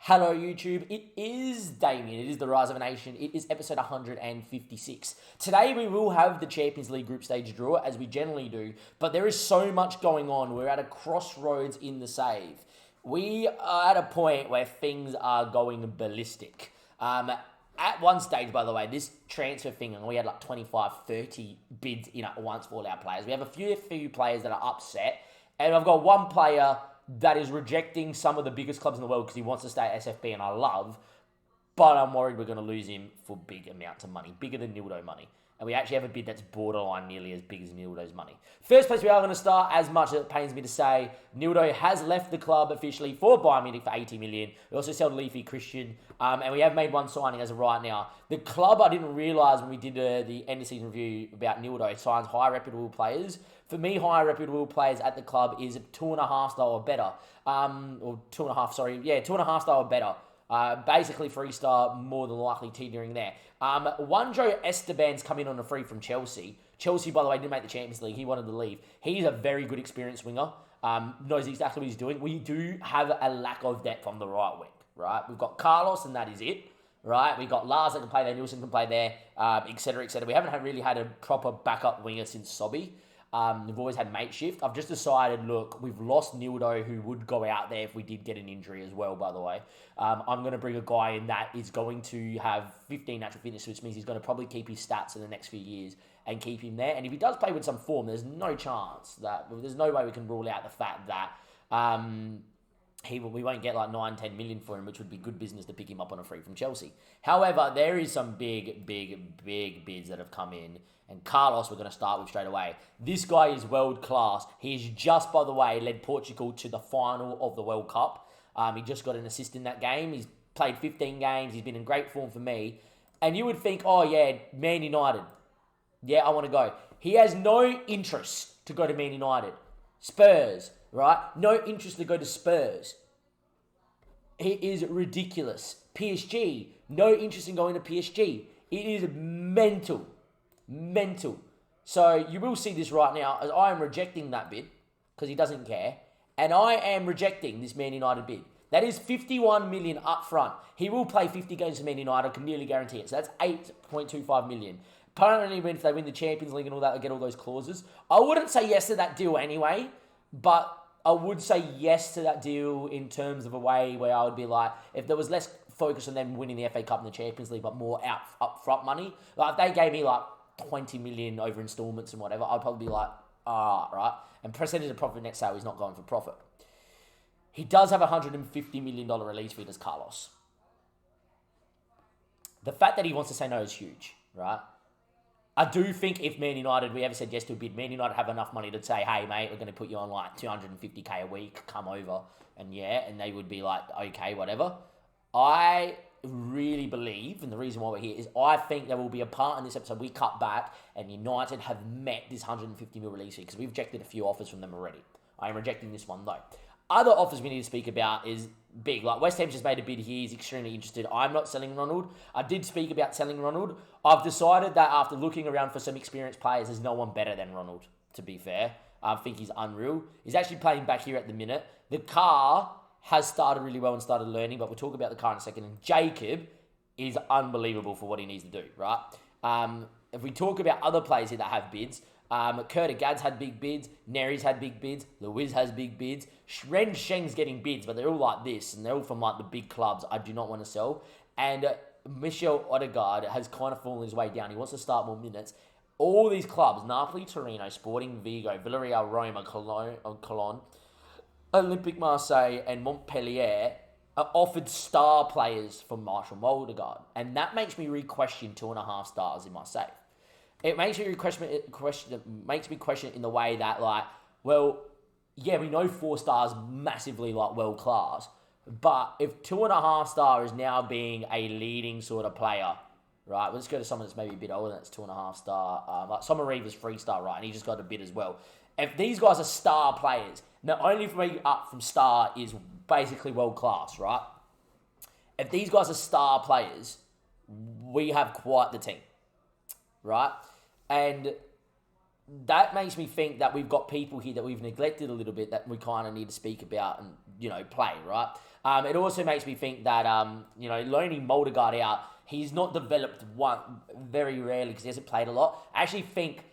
Hello YouTube, it is Damien, it is the Rise of a Nation, it is episode 156. Today we will have the Champions League group stage draw, as we generally do, but there is so much going on. We're at a crossroads in the save. We are at a point where things are going ballistic. At one stage, by the way, this transfer thing, and we had like 25, 30 bids in at once for all our players. We have a few players that are upset, and I've got one player that is rejecting some of the biggest clubs in the world because he wants to stay at SFB, and I love, but I'm worried we're going to lose him for big amounts of money, bigger than NILDO money. And we actually have a bid that's borderline nearly as big as NILDO's money. First place we are going to start, as much as it pains me to say, NILDO has left the club officially for Bayern Munich for 80 million. We also sold Leafy Christian, and we have made one signing as of right now. The club, I didn't realise when we did the end of season review about NILDO, signs high reputable players. For me, high reputable players at the club is 2.5 star or better. Or 2.5, sorry. Yeah, 2.5 star or better. Basically 3-star, more than likely teetering there. One Joe Esteban's come in on a free from Chelsea. Chelsea, by the way, didn't make the Champions League. He wanted to leave. He's a very good experienced winger. Knows exactly what he's doing. We do have a lack of depth on the right wing, right? We've got Carlos, and that is it, right? We've got Lars that can play there, Nielsen can play there, etc., etc. We haven't really had a proper backup winger since Sobby. We've always had makeshift. I've just decided, look, we've lost NILDO, who would go out there if we did get an injury as well, by the way. I'm going to bring a guy in that is going to have 15 natural fitness, which means he's going to probably keep his stats in the next few years and keep him there. And if he does play with some form, there's no chance that, there's no way we can rule out the fact that we won't get like 9-10 million for him, which would be good business to pick him up on a free from Chelsea. However, there is some big bids that have come in. And Carlos, we're going to start with straight away. This guy is world class. He's just, by the way, led Portugal to the final of the World Cup. He just got an assist in that game. He's played 15 games. He's been in great form for me. And you would think, oh yeah, Man United. Yeah, I want to go. He has no interest to go to Man United. Spurs, right? No interest to go to Spurs. He is ridiculous. PSG, no interest in going to PSG. It is mental. So you will see this right now, as I am rejecting that bid because he doesn't care, and I am rejecting this Man United bid. That is 51 million up front. He will play 50 games for Man United, I can nearly guarantee it. So that's 8.25 million. Apparently, if they win the Champions League and all that, they get all those clauses. I wouldn't say yes to that deal anyway, but I would say yes to that deal in terms of a way where I would be like, if there was less focus on them winning the FA Cup and the Champions League, but more up front money, like if they gave me like 20 million over installments and whatever, I'd probably be like, right? And percentage of profit net sale, he's not going for profit. He does have a $150 million release fee, does Carlos. The fact that he wants to say no is huge, right? I do think if Man United, we ever said yes to a bid, Man United have enough money to say, hey, mate, we're going to put you on like 250k a week, come over, and they would be like, okay, whatever. I really believe, and the reason why we're here is I think there will be a part in this episode we cut back and United have met this 150 mil release fee because we've rejected a few offers from them already. I am rejecting this one though. Other offers we need to speak about is big. Like West Ham's just made a bid here. He's extremely interested. I'm not selling Ronald. I did speak about selling Ronald. I've decided that after looking around for some experienced players, there's no one better than Ronald, to be fair. I think he's unreal. He's actually playing back here at the minute. The car has started really well and started learning, but we'll talk about the car in a second. And Jacob is unbelievable for what he needs to do, right? If we talk about other players here that have bids, Kurta Gad's had big bids, Neri's had big bids, Luiz has big bids, Ren Sheng's getting bids, but they're all like this, and they're all from like the big clubs I do not want to sell. And Michel Odegaard has kind of fallen his way down. He wants to start more minutes. All these clubs, Napoli, Torino, Sporting Vigo, Villarreal, Roma, Cologne, Olympique Marseille and Montpellier are offered star players from Marshall Odegaard, and that makes me re-question 2.5 stars in my safe. It makes me question in the way that, like, well, yeah, we know 4 stars massively like world class, but if 2.5 star is now being a leading sort of player, right? Let's go to someone that's maybe a bit older than that's 2.5 star. Like Sommer is 3-star, right? And he just got a bid as well. If these guys are star players, not only for me up from star is basically world class, right? If these guys are star players, we have quite the team, right? And that makes me think that we've got people here that we've neglected a little bit that we kind of need to speak about and, play, right? It also makes me think that, loaning Moldegaard out, he's not developed very rarely because he hasn't played a lot. I actually think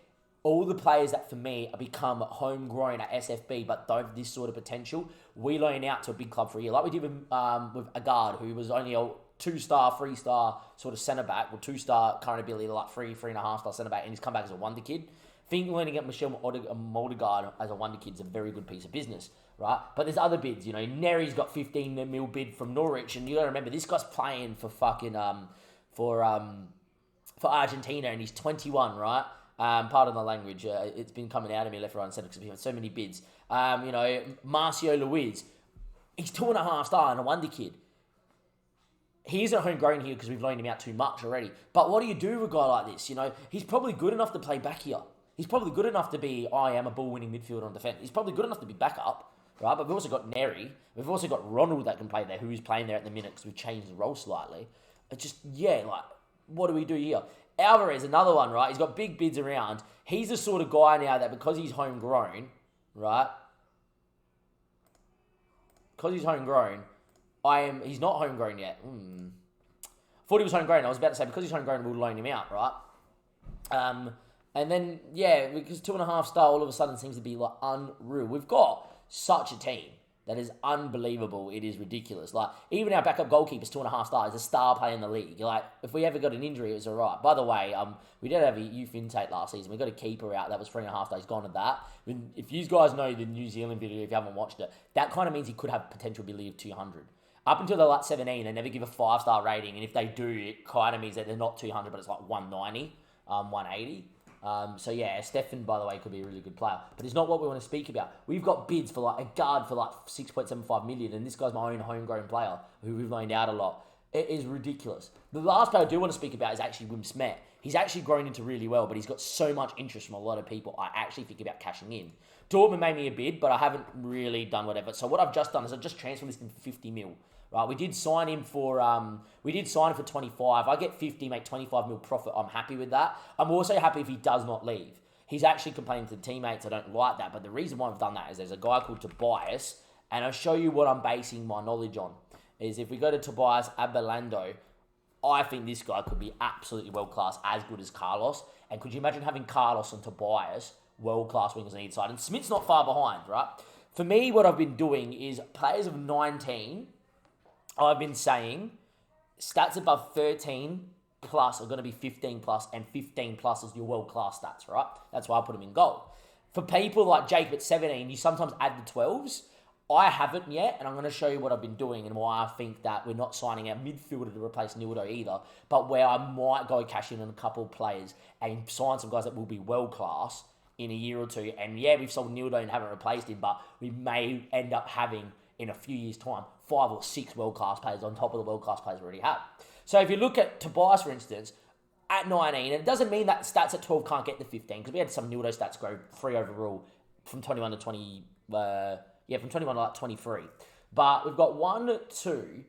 all the players that, for me, become homegrown at SFB but don't have this sort of potential, we loan out to a big club for a year. Like we did with Agard, who was only a 2-star, 3-star sort of centre-back, or 2-star current ability, like 3.5-star centre-back, and he's come back as a wonder kid. I think learning at Michelle Moldegaard as a wonder kid is a very good piece of business, right? But there's other bids, Neri's got 15 mil bid from Norwich, and you got to remember, this guy's playing for fucking, for Argentina, and he's 21, right? Pardon the language, it's been coming out of me left, right, and centre because we've had so many bids. Marcio Luiz, he's 2.5-star and a wonder kid. He isn't homegrown here because we've loaned him out too much already. But what do you do with a guy like this? He's probably good enough to play back here. He's probably good enough to be, I am a ball-winning midfielder on defence. He's probably good enough to be backup, right? But we've also got Neri. We've also got Ronald that can play there, who's playing there at the minute because we've changed the role slightly. It's just, what do we do here? Alvarez, another one, right? He's got big bids around. He's the sort of guy now that because he's homegrown, right? Because he's homegrown, he's not homegrown yet. Thought he was homegrown. I was about to say, because he's homegrown, we'll loan him out, right? And then, because 2.5-star all of a sudden seems to be like unreal. We've got such a team that is unbelievable. It is ridiculous. Like, even our backup goalkeeper's 2.5-star. He's a star player in the league. Like, if we ever got an injury, it was all right. By the way, we did have a youth intake last season. We got a keeper out that was 3.5 days gone to that. If you guys know the New Zealand video, if you haven't watched it, that kind of means he could have potential ability of 200. Up until they're like 17, they never give a 5-star rating. And if they do, it kind of means that they're not 200, but it's like 190, 180. Stefan, by the way, could be a really good player. But it's not what we want to speak about. We've got bids for like a guard for like 6.75 million, and this guy's my own homegrown player who we've loaned out a lot. It is ridiculous. The last player I do want to speak about is actually Wim Smet. He's actually grown into really well, but he's got so much interest from a lot of people. I actually think about cashing in. Dortmund made me a bid, but I haven't really done whatever. So what I've just done is I've just transferred this in for 50 mil. Right, we did sign him for 25. I get 50, make 25 mil profit. I'm happy with that. I'm also happy if he does not leave. He's actually complaining to the teammates. I don't like that. But the reason why I've done that is there's a guy called Tobias, and I'll show you what I'm basing my knowledge on. Is if we go to Tobias Abelardo, I think this guy could be absolutely world-class, as good as Carlos. And could you imagine having Carlos and Tobias, world-class wingers on each side? And Smith's not far behind, right? For me, what I've been doing is players of 19... I've been saying stats above 13 plus are going to be 15 plus, and 15 plus is your world-class stats, right? That's why I put them in goal. For people like Jacob at 17, you sometimes add the 12s. I haven't yet, and I'm going to show you what I've been doing and why I think that we're not signing a midfielder to replace NILDO either, but where I might go cash in on a couple of players and sign some guys that will be world-class in a year or two. And we've sold NILDO and haven't replaced him, but we may end up having, in a few years' time, 5 or 6 world-class players on top of the world-class players we already have. So if you look at Tobias, for instance, at 19, and it doesn't mean that stats at 12 can't get to 15, because we had some NILDO stats go 3 overall from 21 to 20, from 21 to like 23. But we've got 1, 2,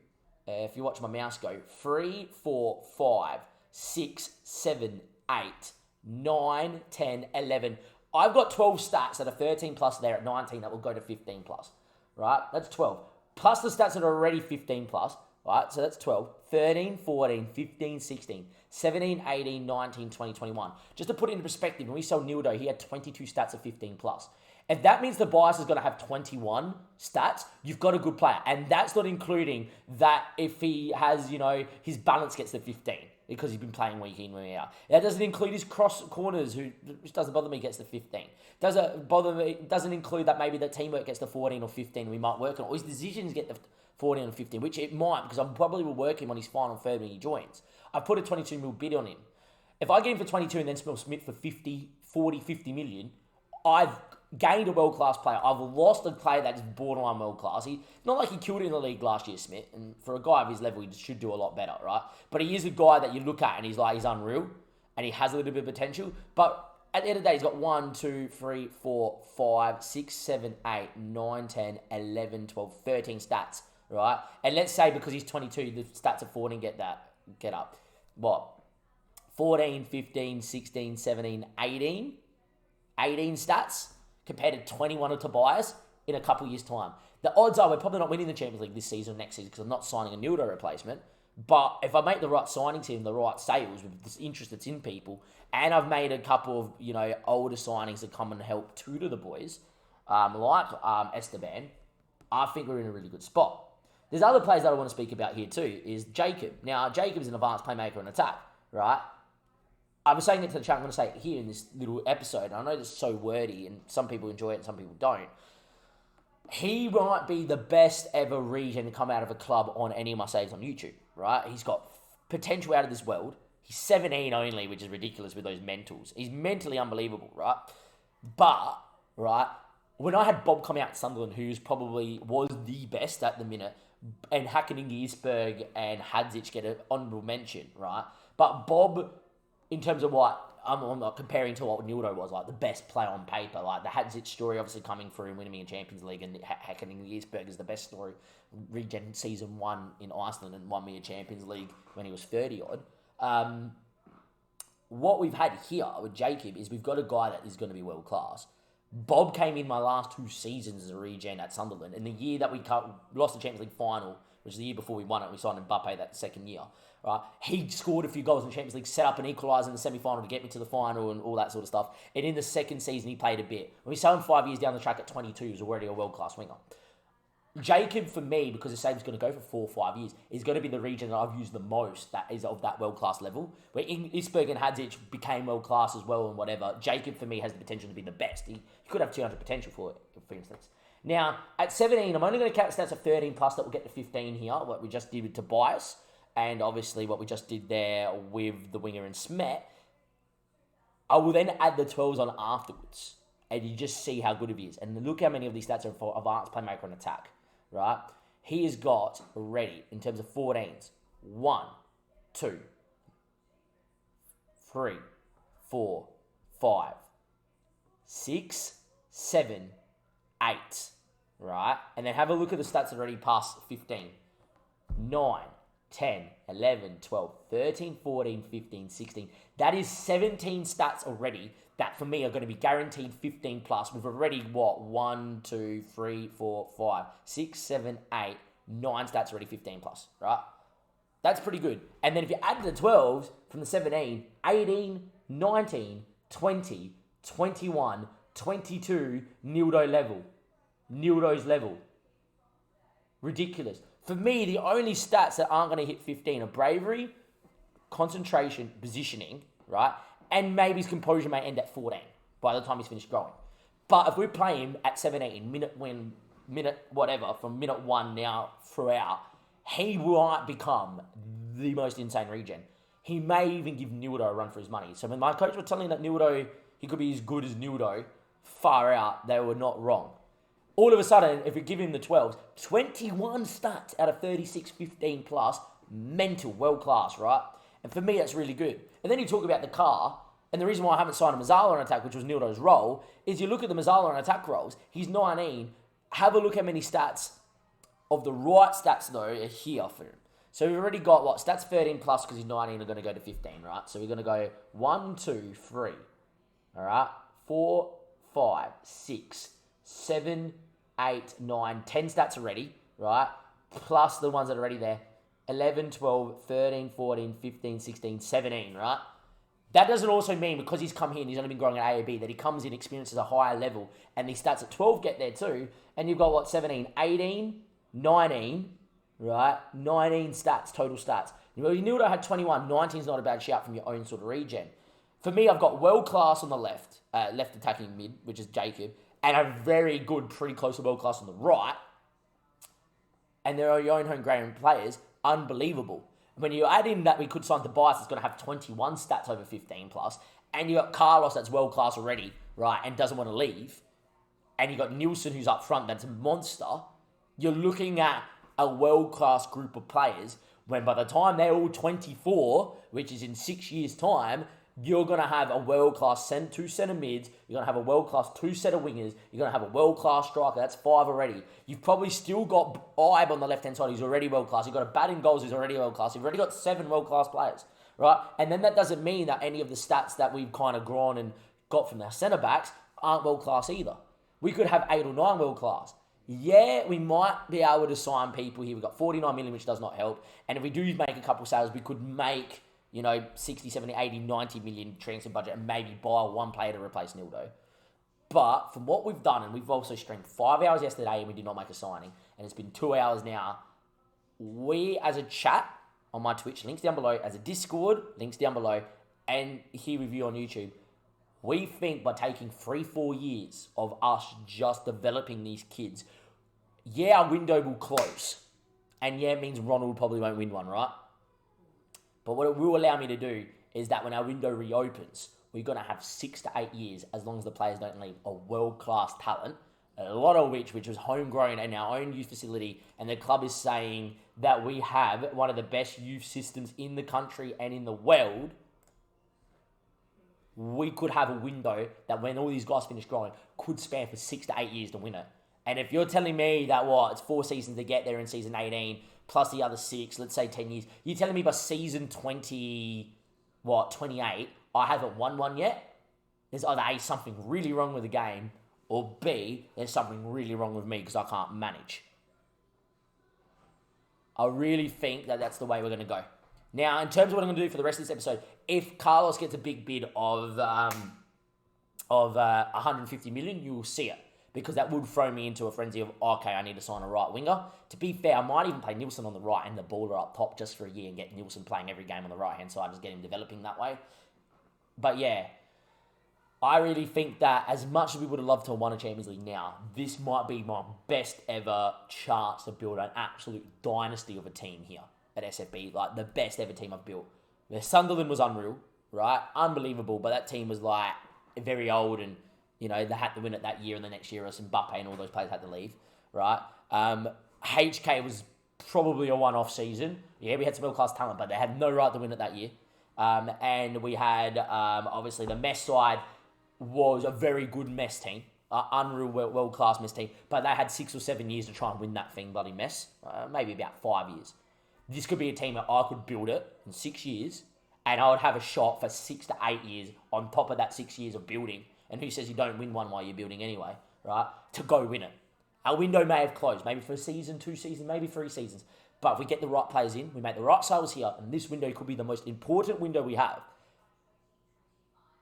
if you watch my mouse go, 3, 4, 5, 6, 7, 8, 9, 10, 11. I've got 12 stats that are 13 plus there at 19 that will go to 15 plus, right? That's 12. Plus the stats that are already 15 plus, right? So that's 12, 13, 14, 15, 16, 17, 18, 19, 20, 21. Just to put it into perspective, when we sold NILDO, he had 22 stats of 15 plus. If that means the bias is going to have 21 stats, you've got a good player. And that's not including that if he has, his balance gets to 15 because he's been playing week in, week out. That doesn't include his cross corners, which doesn't bother me, gets to 15. Doesn't include that maybe the teamwork gets to 14 or 15. We might work on it. Or his decisions get to 14 or 15, which it might, because I probably will work him on his final third when he joins. I put a 22 mil bid on him. If I get him for 22 and then Smith for 50 million, I've gained a world-class player. I've lost a player that is borderline world-class. Not like he killed it in the league last year, Smith, and for a guy of his level, he should do a lot better, right? But he is a guy that you look at and he's unreal, and he has a little bit of potential. But at the end of the day, he's got 1, 2, 3, 4, 5, 6, 7, 8, 9, 10, 11, 12, 13 stats, right? And let's say because he's 22, the stats of 14 get up. What? 14, 15, 16, 17, 18. 18 stats compared to 21 of Tobias in a couple years' time. The odds are we're probably not winning the Champions League this season or next season because I'm not signing a NILDO replacement. But if I make the right signings here and the right sales with this interest that's in people, and I've made a couple of, older signings that come and help tutor the boys, like Esteban, I think we're in a really good spot. There's other players that I want to speak about here too, is Jacob. Now, Jacob's an advanced playmaker and attack, right? I was saying it to the chat, I'm going to say it here in this little episode. I know this is so wordy and some people enjoy it and some people don't. He might be the best ever regen to come out of a club on any of my saves on YouTube, right? He's got potential out of this world. He's 17 only, which is ridiculous with those mentals. He's mentally unbelievable, right? But, right, when I had Bob come out to Sunderland, who's probably was the best at the minute, and Hackett, Giersberg, and Hadzic get an honourable mention, right? But Bob, in terms of what, I'm not comparing to what NILDO was, like the best player on paper, like the Hadzic story obviously coming through and winning me a Champions League, and Hackett and Giersberg is the best story. Regen season 1 in Iceland and won me a Champions League when he was 30-odd. What we've had here with Jacob is we've got a guy that is going to be world class. Bob came in my last 2 seasons as a regen at Sunderland, and the year that we lost the Champions League final, which is the year before we won it, we signed Mbappe that second year. Right, he scored a few goals in the Champions League, set up an equaliser in the semi-final to get me to the final and all that sort of stuff. And in the second season, he played a bit. When we saw him 5 years down the track at 22, he was already a world-class winger. Jacob, for me, because the save's going to go for 4 or 5 years, is going to be the region that I've used the most that is of that world-class level. Where Isberg and Hadzic became world-class as well and whatever. Jacob, for me, has the potential to be the best. He could have 200 potential for instance. Now, at 17, I'm only going to count stats at 13 plus that will get to 15 here, what we just did with Tobias. And obviously what we just did there with the winger and Smet. I will then add the 12s on afterwards. And you just see how good he is. And look how many of these stats are for advanced playmaker and attack. Right? He has got already, in terms of 14s, 1, 2, 3, 4, 5, 6, 7, 8. Right? And then have a look at the stats already past 15. 9. 10, 11, 12, 13, 14, 15, 16. That is 17 stats already that for me are going to be guaranteed 15 plus. We've already, 1, 2, 3, 4, 5, 6, 7, 8, 9 stats already 15 plus, right? That's pretty good. And then if you add the 12s from the 17, 18, 19, 20, 21, 22, NILDO level. NILDO's level. Ridiculous. For me, the only stats that aren't going to hit 15 are bravery, concentration, positioning, right? And maybe his composure may end at 14 by the time he's finished growing. But if we play him at 17, minute whatever, from minute 1 now throughout, he might become the most insane regen. He may even give NILDO a run for his money. So when my coach was telling that NILDO, he could be as good as NILDO, far out, they were not wrong. All of a sudden, if we give him the 12s, 21 stats out of 36, 15 plus, mental, world class, right? And for me, that's really good. And then you talk about the car, and the reason why I haven't signed a Mazzala on attack, which was NILDO's role, is you look at the Mazzala on attack roles, he's 19, have a look how many stats of the right stats, though, are here for him. So we've already got, stats 13 plus, because he's 19, are going to go to 15, right? So we're going to go 1, 2, 3, all right? 4, 5, 6, 7, 8, 9, 10 stats already, right? Plus the ones that are already there. 11, 12, 13, 14, 15, 16, 17, right? That doesn't also mean because he's come here and he's only been growing at A or B that he comes in, experiences a higher level, and these stats at 12 get there too. And you've got 17, 18, 19, right? 19 stats, total stats. NILDO had 21. 19 is not a bad shout from your own sort of regen. For me, I've got world class on the left, left attacking mid, which is Jacob, and a very good, pretty close to world class on the right. And there are your own homegrown players, unbelievable. When you add in that we could sign Tobias that's going to have 21 stats over 15 plus, and you got Carlos that's world class already, right, and doesn't want to leave, and you got Nielsen who's up front that's a monster, you're looking at a world class group of players when by the time they're all 24, which is in 6 years' time, you're going to have a world-class 2 centre mids, you're going to have a world-class 2 set of wingers, you're going to have a world-class striker, that's 5 already. You've probably still got Ibe on the left-hand side, who's already world-class. You've got a batting goals, who's already world-class. You've already got 7 world-class players, right? And then that doesn't mean that any of the stats that we've kind of grown and got from our centre-backs aren't world class either. We could have 8 or 9 world class. Yeah, we might be able to sign people here. We've got 49 million, which does not help. And if we do make a couple sales, we could make, 60, 70, 80, 90 million transfer budget and maybe buy one player to replace NILDO. But from what we've done, and we've also streamed 5 hours yesterday and we did not make a signing, and it's been 2 hours now, we as a chat on my Twitch, links down below, as a Discord, links down below, and here with you on YouTube, we think by taking 3-4 years of us just developing these kids, yeah, our window will close. And yeah, it means Ronald probably won't win one, right? But what it will allow me to do is that when our window reopens, we're going to have 6 to 8 years, as long as the players don't leave, a world-class talent, a lot of which was homegrown in our own youth facility, and the club is saying that we have one of the best youth systems in the country and in the world. We could have a window that when all these guys finish growing, could span for 6 to 8 years to win it. And if you're telling me that, it's 4 seasons to get there in season 18, plus the other 6, let's say 10 years, you're telling me by season 28, I haven't won one yet? There's either A, something really wrong with the game, or B, there's something really wrong with me because I can't manage. I really think that that's the way we're going to go. Now, in terms of what I'm going to do for the rest of this episode, if Carlos gets a big bid of 150 million, you will see it. Because that would throw me into a frenzy of, okay, I need to sign a right winger. To be fair, I might even play Nielsen on the right and the baller up top just for a year and get Nielsen playing every game on the right-hand side, just get him developing that way. But yeah, I really think that as much as we would have loved to have won a Champions League now, this might be my best ever chance to build an absolute dynasty of a team here at SFB, like the best ever team I've built. The Sunderland was unreal, right? Unbelievable, but that team was like very old and, they had to win it that year and the next year, or Mbappe and all those players had to leave, right? HK was probably a one-off season. Yeah, we had some middle-class talent, but they had no right to win it that year. And we had, obviously, the Mess side was a very good Mess team, unreal world-class Mess team, but they had 6 or 7 years to try and win that thing, bloody Mess, maybe about 5 years. This could be a team that I could build it in 6 years, and I would have a shot for 6 to 8 years on top of that 6 years of building. And who says you don't win one while you're building anyway, right? To go win it. Our window may have closed, maybe for a season, 2 seasons, maybe 3 seasons. But if we get the right players in, we make the right sales here, and this window could be the most important window we have.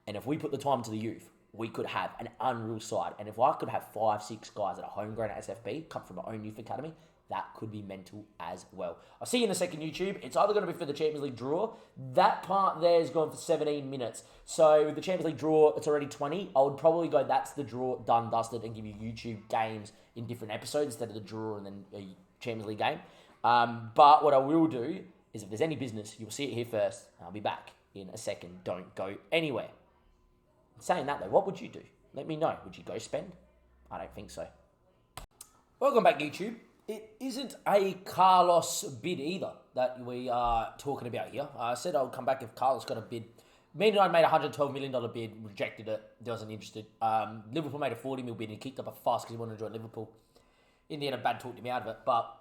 And if we put the time to the youth, we could have an unreal side. And if I could have 5, 6 guys that are homegrown at SFB, come from my own youth academy, that could be mental as well. I'll see you in a second, YouTube. It's either going to be for the Champions League draw. That part there is going for 17 minutes. So with the Champions League draw, it's already 20. I would probably go, that's the draw, done, dusted, and give you YouTube games in different episodes instead of the draw and then a Champions League game. But what I will do is if there's any business, you'll see it here first. I'll be back in a second. Don't go anywhere. Saying that though, what would you do? Let me know. Would you go spend? I don't think so. Welcome back, YouTube. It isn't a Carlos bid either that we are talking about here. I said I would come back if Carlos got a bid. Man United made a $112 million bid, rejected it, wasn't interested. Liverpool made a $40 million bid and he kicked up a fuss because he wanted to join Liverpool. In the end, a bad talked him out of it. But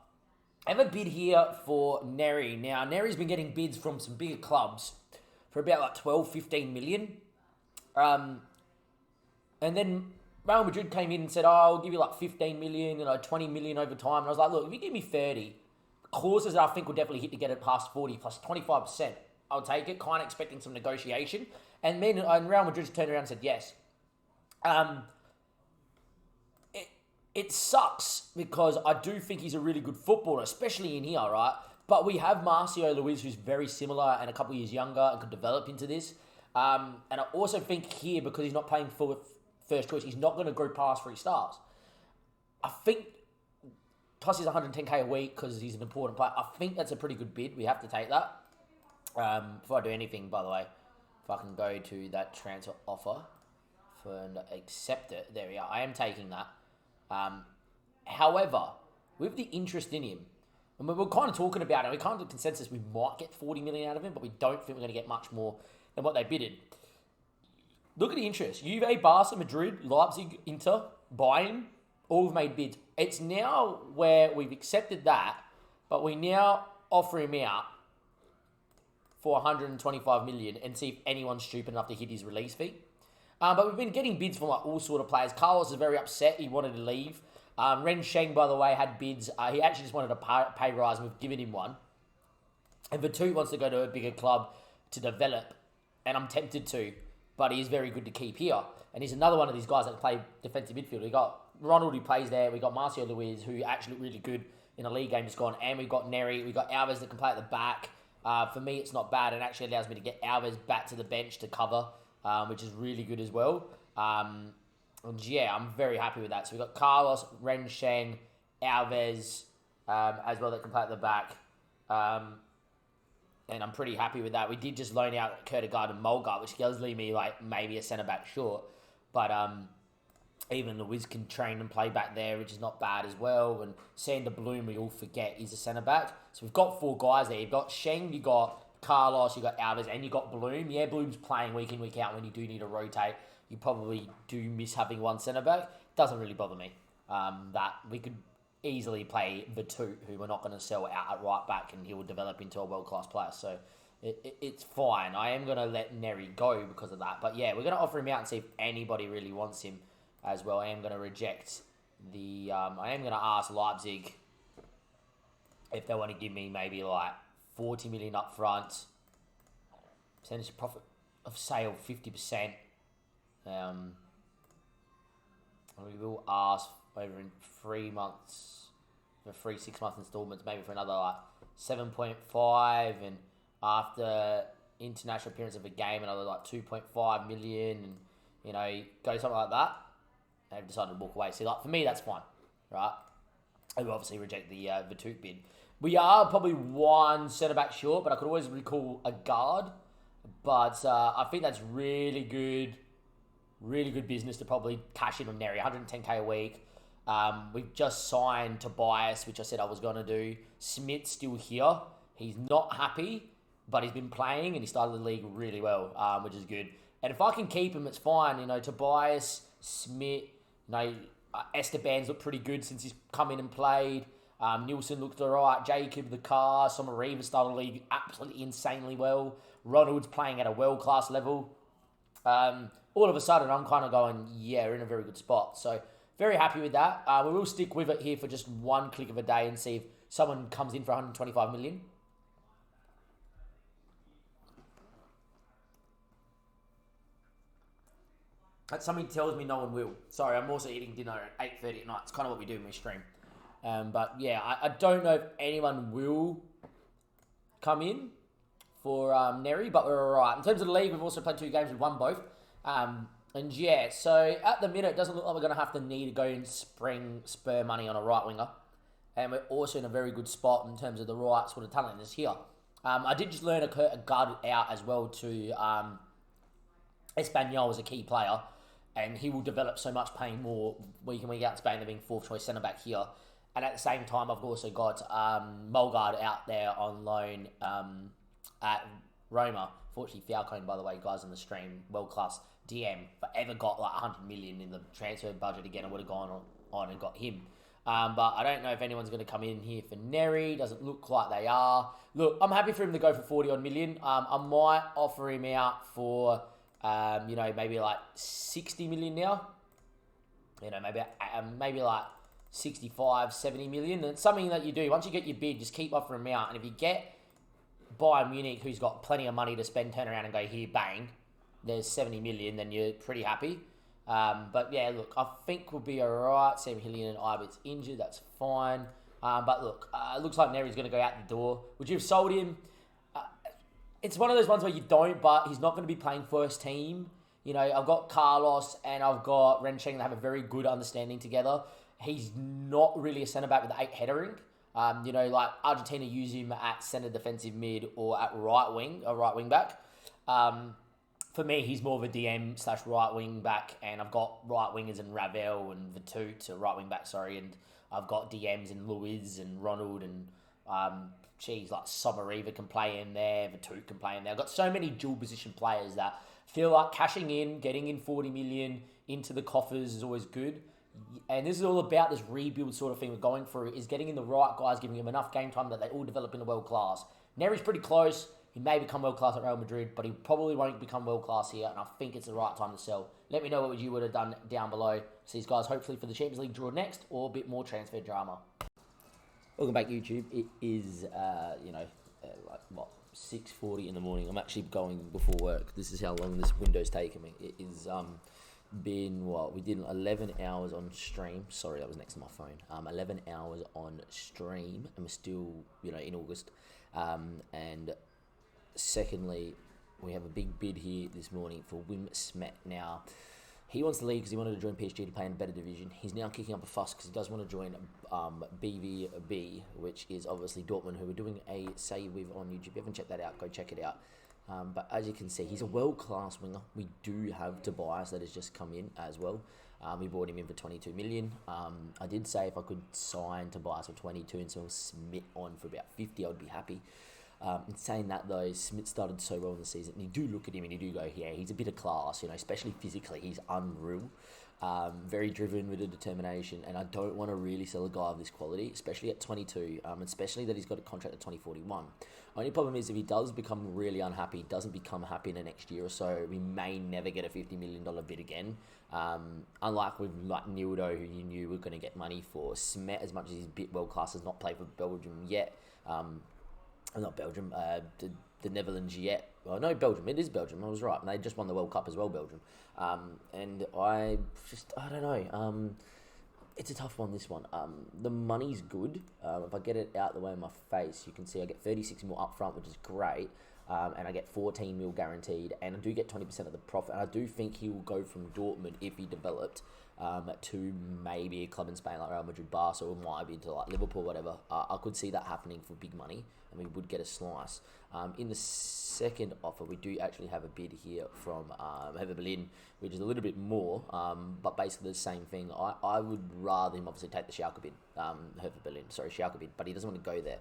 I have a bid here for Neri. Now, Neri's been getting bids from some bigger clubs for about like 12, 15 million. And then Real Madrid came in and said, I'll give you like 15 million, 20 million over time. And I was like, look, if you give me 30, clauses that I think will definitely hit to get it past 40 plus 25%, I'll take it, kind of expecting some negotiation. And then Real Madrid just turned around and said yes. It sucks because I do think he's a really good footballer, especially in here, right? But we have Marcio Luis, who's very similar and a couple of years younger and could develop into this. And I also think here, because he's not playing for first choice, he's not going to go past 3 stars. I think, plus he's 110k a week because he's an important player. I think that's a pretty good bid. We have to take that. Before I do anything, by the way, if I can go to that transfer offer and accept it, there we are. I am taking that. However, with the interest in him, and we're kind of talking about it, we kind of consensus we might get 40 million out of him, but we don't think we're going to get much more than what they bidded. Look at the interest. Juve, Barca, Madrid, Leipzig, Inter, Bayern, all have made bids. It's now where we've accepted that, but we now offer him out for 125 million and see if anyone's stupid enough to hit his release fee. But we've been getting bids from like all sort of players. Carlos is very upset. He wanted to leave. Ren Sheng, by the way, had bids. He actually just wanted a pay rise, and we've given him one. And Vatu wants to go to a bigger club to develop, and I'm tempted to, but he's very good to keep here. And he's another one of these guys that play defensive midfield. We got Ronald who plays there. We got Marcio Luiz, who actually looked really good in a league game just gone. And we got Neri. We got Alves that can play at the back. For me, it's not bad. It actually allows me to get Alves back to the bench to cover, which is really good as well. And yeah, I'm very happy with that. So we've got Carlos, Ren Sheng, Alves as well that can play at the back. And I'm pretty happy with that. We did just loan out Kurtogard and Mulgar, which does leave me like maybe a centre-back short. But even Luiz can train and play back there, which is not bad as well. And Sander Bloom, we all forget, is a centre-back. So we've got 4 guys there. You've got Sheng, you've got Carlos, you've got Alves, and you've got Bloom. Yeah, Bloom's playing week in, week out when you do need to rotate. You probably do miss having one centre-back. Doesn't really bother me. That we could easily play Vatu, who we're not going to sell out at right back, and he will develop into a world-class player. So it's fine. I am going to let Neri go because of that. But yeah, we're going to offer him out and see if anybody really wants him as well. I am going to reject the... I am going to ask Leipzig if they want to give me maybe like 40 million up front. Percentage of profit of sale, 50%. We will ask over in 3 months, for 3 6-month installments, maybe for another like 7.5, and after international appearance of a game, another like 2.5 million, and you know, go something like that. They've decided to walk away. So like for me, that's fine, right? I will obviously reject the Vatoot bid. We are probably one centre back short, but I could always recall a guard. But I think that's really good business to probably cash in on Neri, 110k a week. We've just signed Tobias, which I said I was going to do. Smith's still here. He's not happy, but he's been playing and he started the league really well, which is good. And if I can keep him, it's fine. You know, Tobias, Smith, you know, Esteban's looked pretty good since he's come in and played. Nielsen looked alright. Jacob, the car, Somariva started the league absolutely insanely well. Ronald's playing at a world-class level. All of a sudden, I'm kind of going, yeah, we're in a very good spot. So, very happy with that. We will stick with it here for just one click of a day and see if someone comes in for 125 million. That something tells me no one will. Sorry, I'm also eating dinner at 8:30 at night. It's kind of what we do in my stream. But yeah, I don't know if anyone will come in for Neri, but we're all right. In terms of the league, we've also played 2 games. We've won both. And yeah, so at the minute, it doesn't look like we're going to have to need to go and spur money on a right winger. And we're also in a very good spot in terms of the right sort of talent that's here. I did just learn a guard out as well to Espanyol as a key player. And he will develop so much, paying more week in, week out in Spain than being 4th choice centre-back here. And at the same time, I've also got Mulgard out there on loan at Roma. Fortunately, Falcone, by the way, guys on the stream, world-class DM. If I ever got like 100 million in the transfer budget again, I would have gone on and got him. But I don't know if anyone's going to come in here for Neri. Doesn't look like they are. Look, I'm happy for him to go for 40 odd million. I might offer him out for, you know, maybe like 60 million now. You know, maybe like 65, 70 million. And it's something that you do. Once you get your bid, just keep offering him out. And if you get Bayern Munich, who's got plenty of money to spend, turn around and go, here, bang, there's 70 million, then you're pretty happy. But yeah, look, I think we'll be alright. Sam Hillian and Ibert's injured, that's fine. But look, it looks like Neri's going to go out the door. Would you have sold him? It's one of those ones where you don't, but he's not going to be playing first team. You know, I've got Carlos and I've got Ren Sheng that have a very good understanding together. He's not really a centre-back with 8 headering. You know, like Argentina use him at centre defensive mid or at right wing back. For me, he's more of a DM / right wing back, and I've got right wingers in Ravel and Vatoot, right wing back, sorry, and I've got DMs in Luiz and Ronald and like Somariva can play in there, Vatoot can play in there. I've got so many dual position players that feel like cashing in, getting in 40 million into the coffers is always good. And this is all about this rebuild sort of thing we're going through, is getting in the right guys, giving them enough game time that they all develop into world class. Neri's pretty close. He may become world class at Real Madrid, but he probably won't become world class here, and I think it's the right time to sell. Let me know what you would have done down below. See you guys hopefully for the Champions League draw next, or a bit more transfer drama. Welcome back, YouTube. It is, like what, 6:40 in the morning. I'm actually going before work. This is how long this window's taken me. It is been what we did 11 hours on stream. Sorry, that was next to my phone. 11 hours on stream, and we're still in August. And secondly, we have a big bid here this morning for Wim Smet. Now, he wants to leave because he wanted to join PSG to play in a better division. He's now kicking up a fuss because he does want to join BVB, which is obviously Dortmund, who we're doing a save with on YouTube. If you haven't checked that out, go check it out. But as you can see, he's a world-class winger. We do have Tobias that has just come in as well. We bought him in for 22 million. I did say if I could sign Tobias for 22 and sell Smith on for about 50, I would be happy. In saying that though, Smith started so well in the season, and you do look at him and you do go, yeah, he's a bit of class, especially physically, he's unreal. Very driven with a determination, and I don't want to really sell a guy of this quality, especially at 22, especially that he's got a contract at 2041. Only problem is if he does become really unhappy, doesn't become happy in the next year or so, we may never get a $50 million bid again. Unlike with NILDO, who you knew were going to get money for. Smet, as much as he's a bit world class, has not played for Belgium yet. Not Belgium, the Netherlands yet. Well, no, Belgium. It is Belgium. I was right. And they just won the World Cup as well, Belgium. And I don't know. It's a tough one, this one. The money's good. If I get it out the way of my face, you can see I get 36 mil up front, which is great. And I get 14 mil guaranteed. And I do get 20% of the profit. And I do think he will go from Dortmund, if he developed, to maybe a club in Spain like Real Madrid, Barca, or might be to like Liverpool, whatever. I could see that happening for big money, and we would get a slice. In the second offer, we do actually have a bid here from Hertha Berlin, which is a little bit more, but basically the same thing. I would rather him obviously take the Schalke bid, Schalke bid, but he doesn't want to go there.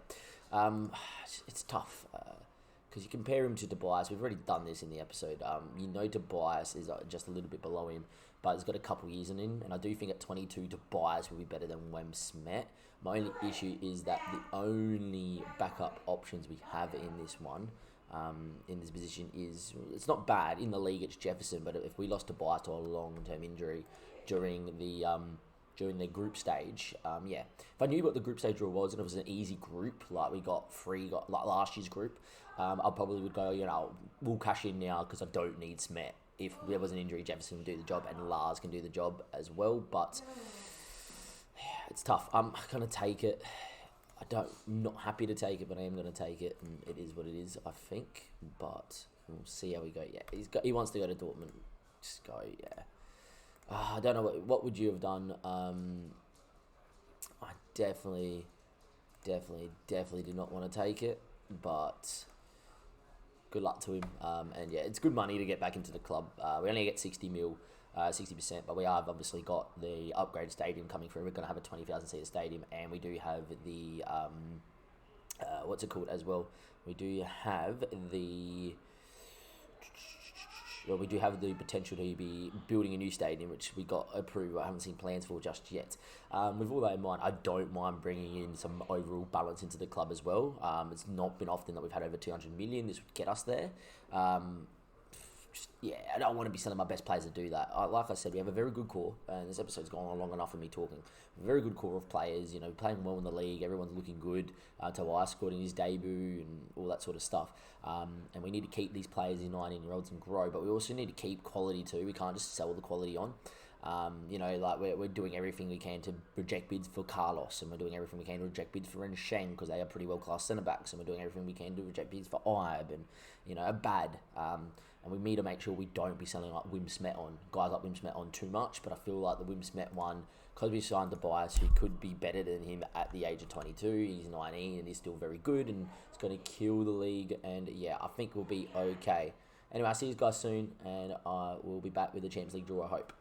It's tough. Because you compare him to Tobias, we've already done this in the episode. Tobias is just a little bit below him, but he's got a couple years in him, and I do think at 22, Tobias will be better than Wim Smet. My only issue is that the only backup options we have in this one, in this position, is it's not bad in the league. It's Jefferson, but if we lost Tobias to a long-term injury during the group stage, if I knew what the group stage rule was and it was an easy group, like we got like last year's group, I probably would go, we'll cash in now because I don't need Smet. If there was an injury, Jefferson can do the job and Lars can do the job as well, but it's tough. I'm going to take it. I'm not happy to take it, but I am going to take it, and it is what it is, I think, but we'll see how we go. Yeah, he wants to go to Dortmund. Just go, yeah. I don't know, what would you have done? I definitely did not want to take it, but good luck to him. And yeah, it's good money to get back into the club. We only get 60 mil, 60%, but we have obviously got the upgraded stadium coming through. We're going to have a 20,000 seater stadium, and we do have the, what's it called as well? We do have the... Well, we do have the potential to be building a new stadium, which we got approved. I haven't seen plans for just yet. With all that in mind, I don't mind bringing in some overall balance into the club as well. It's not been often that we've had over 200 million. This would get us there. I don't want to be selling my best players to do that. Like I said, we have a very good core, and this episode's gone on long enough for me talking. A very good core of players, playing well in the league. Everyone's looking good. Tobias scored in his debut and all that sort of stuff. And we need to keep these players in 19-year-olds and grow, but we also need to keep quality too. We can't just sell the quality on. We're doing everything we can to reject bids for Carlos, and we're doing everything we can to reject bids for Rensheng because they are pretty well-class centre-backs, and we're doing everything we can to reject bids for Ibe and, Abad. And we need to make sure we don't be selling like Wim Smet on, guys like Wim Smet on too much, but I feel like the Wim Smet one, because we signed Tobias, who could be better than him at the age of 22, he's 19 and he's still very good and it's going to kill the league, and yeah, I think we'll be okay. Anyway, I'll see you guys soon, and we'll be back with the Champions League draw, I hope.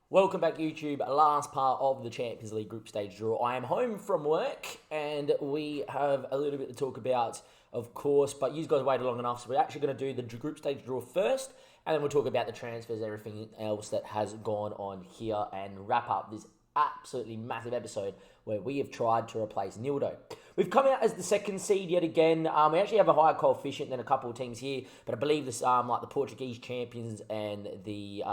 Welcome back, YouTube. Last part of the Champions League group stage draw. I am home from work, and we have a little bit to talk about, of course, but you guys waited long enough, so we're actually going to do the group stage draw first, and then we'll talk about the transfers, everything else that has gone on here, and wrap up this absolutely massive episode where we have tried to replace NILDO. We've come out as the second seed yet again. We actually have a higher coefficient than a couple of teams here, but I believe this, like the Portuguese champions and the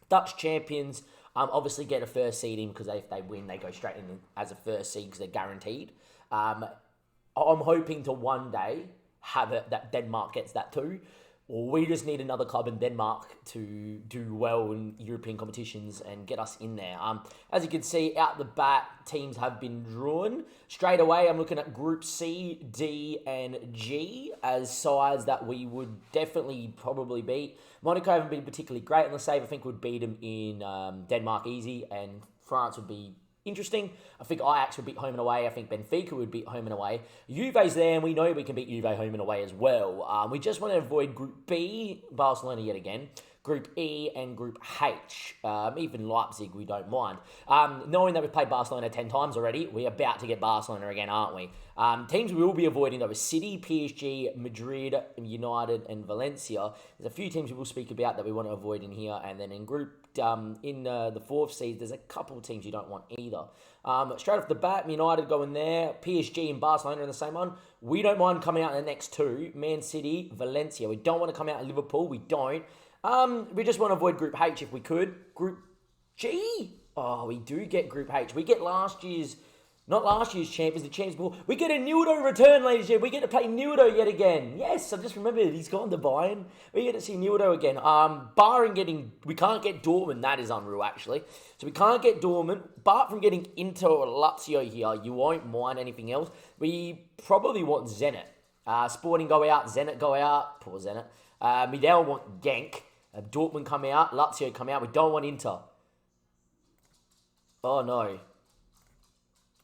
Dutch champions, obviously get a first seed in because if they win, they go straight in as a first seed because they're guaranteed. I'm hoping to one day have it that Denmark gets that too. Or we just need another club in Denmark to do well in European competitions and get us in there. As you can see, out the bat, teams have been drawn. Straight away, I'm looking at Group C, D, and G as sides that we would definitely probably beat. Monaco haven't been particularly great on the save. I think we'd beat them in Denmark easy, and France would be interesting. I think Ajax would beat home and away. I think Benfica would beat home and away. Juve's there, and we know we can beat Juve home and away as well. We just want to avoid Group B, Barcelona yet again, Group E, and Group H. Even Leipzig, we don't mind. Knowing that we've played Barcelona 10 times already, we're about to get Barcelona again, aren't we? Teams we will be avoiding, though, is City, PSG, Madrid, United, and Valencia. There's a few teams we will speak about that we want to avoid in here, and then in Group in the fourth seed, there's a couple of teams you don't want either. Straight off the bat, United going there, PSG and Barcelona in the same one. We don't mind coming out in the next two, Man City, Valencia. We don't want to come out in Liverpool, we don't. We just want to avoid Group H if we could. Group G? Oh, we do get Group H. We get not last year's champions, the champions ball. We get a NILDO return, ladies and gentlemen. We get to play NILDO yet again. Yes, I just remembered he's gone to Bayern. We get to see NILDO again. Barring we can't get Dortmund. That is unreal, actually. So we can't get Dortmund. But from getting Inter or Lazio here, you won't mind anything else. We probably want Zenit. Sporting go out, Zenit go out. Poor Zenit. We now want Genk. Dortmund come out, Lazio come out. We don't want Inter. Oh, no.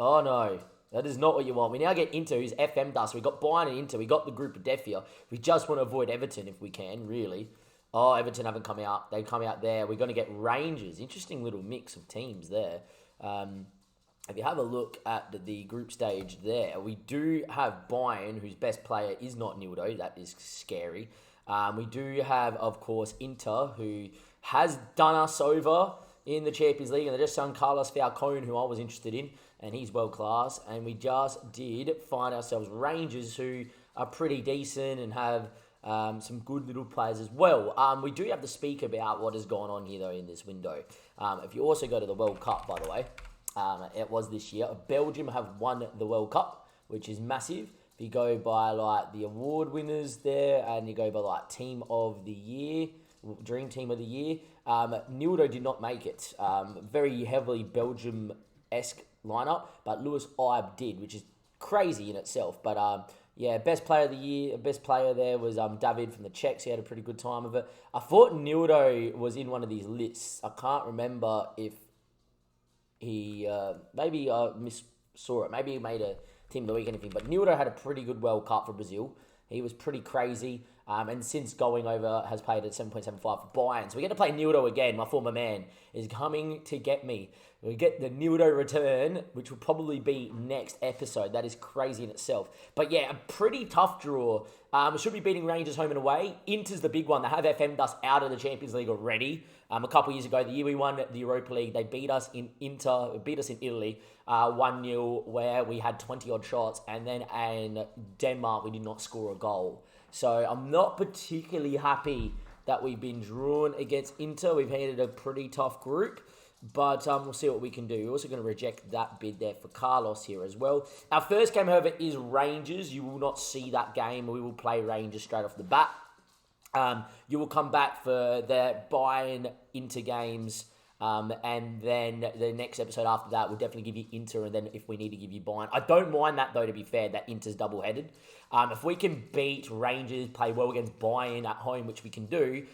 Oh, no. That is not what you want. We now get Inter, who's FM dust. We got Bayern and Inter. We got the group of death here. We just want to avoid Everton if we can, really. Oh, Everton haven't come out. They come out there. We're going to get Rangers. Interesting little mix of teams there. If you have a look at the group stage there, we do have Bayern, whose best player is not NILDO. That is scary. We do have, of course, Inter, who has done us over in the Champions League, and they just signed Carlos Falcone, who I was interested in, and he's world class. And we just did find ourselves Rangers, who are pretty decent and have some good little players as well. We do have to speak about what has gone on here, though, in this window. If you also go to the World Cup, by the way, it was this year. Belgium have won the World Cup, which is massive. If you go by like the award winners there, and you go by like Team of the Year, Dream Team of the Year, NILDO did not make it. Very heavily Belgium-esque lineup, but Lewis Ibe did, which is crazy in itself. But yeah, best player of the year, best player there was David from the Czechs. He had a pretty good time of it. I thought NILDO was in one of these lists. I can't remember if he maybe I saw it. Maybe he made a Team of the Week, anything. But NILDO had a pretty good World Cup for Brazil. He was pretty crazy. And since going over, has played at 7.75 for Bayern. So we get to play NILDO again. My former man is coming to get me. We get the NILDO return, which will probably be next episode. That is crazy in itself. But yeah, a pretty tough draw. We should be beating Rangers home and away. Inter's the big one. They have FM dust out of the Champions League already. A couple years ago, the year we won the Europa League, they beat us in Italy, 1-0, where we had 20-odd shots. And then in Denmark, we did not score a goal. So I'm not particularly happy that we've been drawn against Inter. We've had a pretty tough group. But we'll see what we can do. We're also going to reject that bid there for Carlos here as well. Our first game, however, is Rangers. You will not see that game. We will play Rangers straight off the bat. You will come back for the Bayern Inter games. And then the next episode after that will definitely give you Inter. And then if we need to give you Bayern. I don't mind that, though, to be fair, that Inter's double-headed. If we can beat Rangers, play well against Bayern at home, which we can do,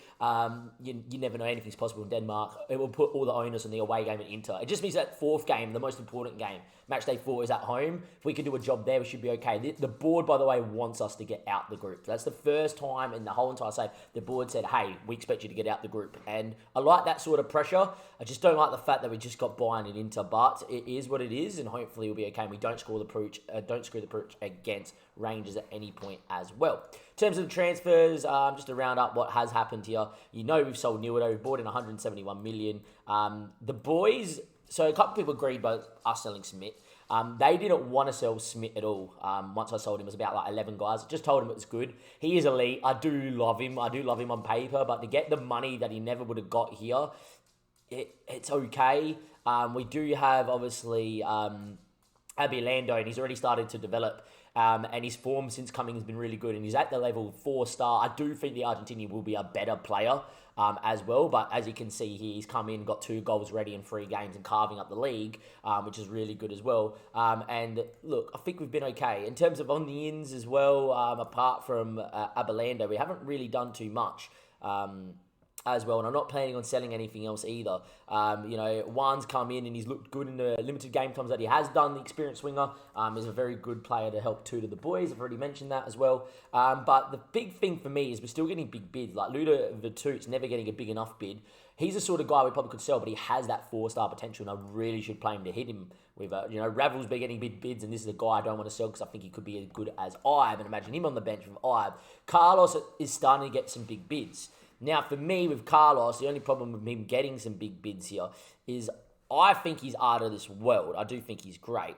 you never know, anything's possible in Denmark. It will put all the onus on the away game at Inter. It just means that fourth game, the most important game, match day 4 is at home. If we can do a job there, we should be okay. The board, by the way, wants us to get out the group. That's the first time in the whole entire save the board said, hey, we expect you to get out the group. And I like that sort of pressure. I just don't like the fact that we just got Bayern and Inter, but it is what it is, and hopefully we'll be okay. And we don't screw the pooch against Rangers at any point as well. In terms of the transfers, just to round up what has happened here, you know we've sold NILDO, we've bought in 171 million. The boys So a couple of people agreed by us selling Smith. They didn't want to sell Smith at all. Once I sold him, it was about like 11 guys. I just told him it was good. He is elite. I do love him. I do love him on paper, but to get the money that he never would have got here, it's okay. We do have, obviously, Lando, and he's already started to develop. And his form since coming has been really good, and he's at the level 4-star. I do think the Argentinian will be a better player as well, but as you can see here, he's come in, got 2 goals ready in 3 games and carving up the league, which is really good as well. And look, I think we've been okay. In terms of on the ins as well, apart from Aberlando, we haven't really done too much. As well, and I'm not planning on selling anything else either. Juan's come in and he's looked good in the limited game times that he has done. The experienced winger is a very good player to help tutor the boys. I've already mentioned that as well. But the big thing for me is we're still getting big bids. Like Luda Vitut's never getting a big enough bid. He's the sort of guy we probably could sell, but he has that 4-star potential, and I really should play him to hit him with. Ravel's been getting big bids, and this is a guy I don't want to sell because I think he could be as good as Ibe, and imagine him on the bench with Ibe. Carlos is starting to get some big bids. Now, for me, with Carlos, the only problem with him getting some big bids here is I think he's out of this world. I do think he's great.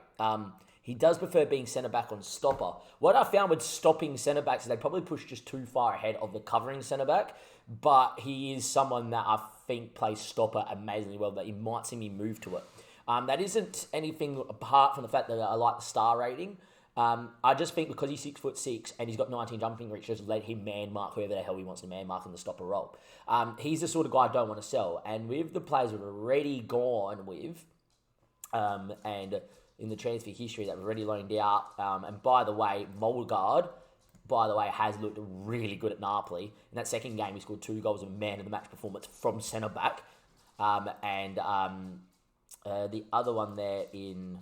He does prefer being centre-back on stopper. What I found with stopping centre-backs is they probably push just too far ahead of the covering centre-back, but he is someone that I think plays stopper amazingly well, that you might see me move to it. That isn't anything apart from the fact that I like the star rating. I just think because he's 6'6" and he's got 19 jumping reach, just let him man mark whoever the hell he wants to man mark in the stopper role. He's the sort of guy I don't want to sell. And with the players we've already gone with, and in the transfer history that we've already loaned out, and by the way, Molgaard, has looked really good at Napoli. In that second game, he scored 2 goals and man of the match performance from centre back. The other one there in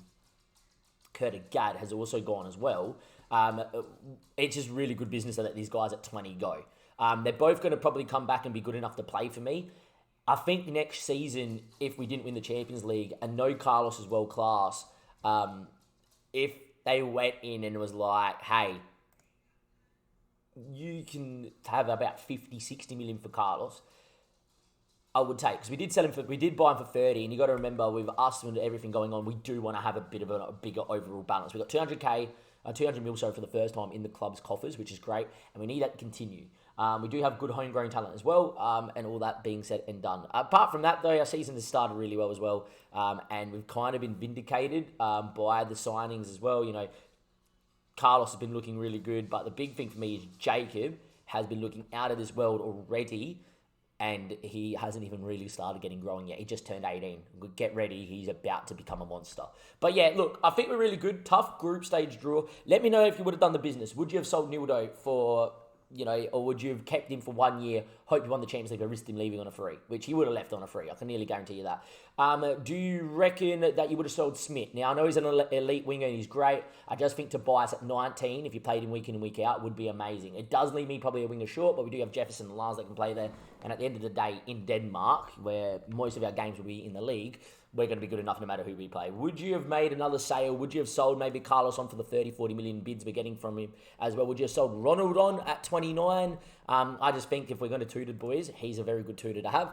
Kurtagad has also gone as well. It's just really good business to let these guys at 20 go. They're both going to probably come back and be good enough to play for me. I think next season, if we didn't win the Champions League, and no Carlos is world class, if they went in and it was like, hey, you can have about 50, 60 million for Carlos, I would take, because we did buy him for 30, and you got to remember with us and everything going on, we do want to have a bit of a bigger overall balance. We got 200 mil for the first time in the club's coffers, which is great, and we need that to continue. We do have good homegrown talent as well, and all that being said and done. Apart from that, though, our season has started really well as well, and we've kind of been vindicated by the signings as well. Carlos has been looking really good, but the big thing for me is Jacob has been looking out of this world already, and he hasn't even really started getting growing yet. He just turned 18. Get ready. He's about to become a monster. But yeah, look, I think we're really good. Tough group stage draw. Let me know if you would have done the business. Would you have sold Nildo for, or would you have kept him for 1 year, hope you won the Champions League, but risked him leaving on a free, which he would have left on a free. I can nearly guarantee you that. Do you reckon that you would have sold Smith? Now, I know he's an elite winger and he's great. I just think Tobias at 19, if you played him week in and week out, would be amazing. It does leave me probably a winger short, but we do have Jefferson and Lars that can play there. And at the end of the day, in Denmark, where most of our games will be in the league, we're going to be good enough no matter who we play. Would you have made another sale? Would you have sold maybe Carlos on for the 30, 40 million bids we're getting from him as well? Would you have sold Ronald on at 29? I just think if we're going to tutor boys, he's a very good tutor to have.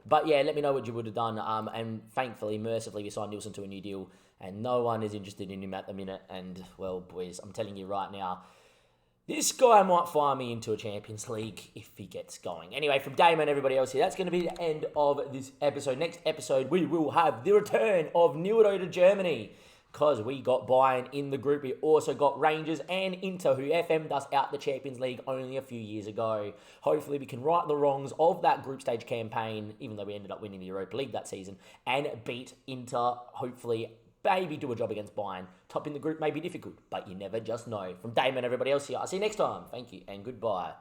But yeah, let me know what you would have done. And thankfully, mercifully, we signed Nielsen to a new deal, and no one is interested in him at the minute. And well, boys, I'm telling you right now, this guy might fire me into a Champions League if he gets going. Anyway, from Damon and everybody else here, that's going to be the end of this episode. Next episode, we will have the return of NILDO to Germany, because we got Bayern in the group. We also got Rangers and Inter, who FM us out the Champions League only a few years ago. Hopefully, we can right the wrongs of that group stage campaign, even though we ended up winning the Europa League that season, and beat Inter, hopefully, maybe do a job against Bayern. Top in the group may be difficult, but you never just know. From Damon and everybody else here, I'll see you next time. Thank you and goodbye.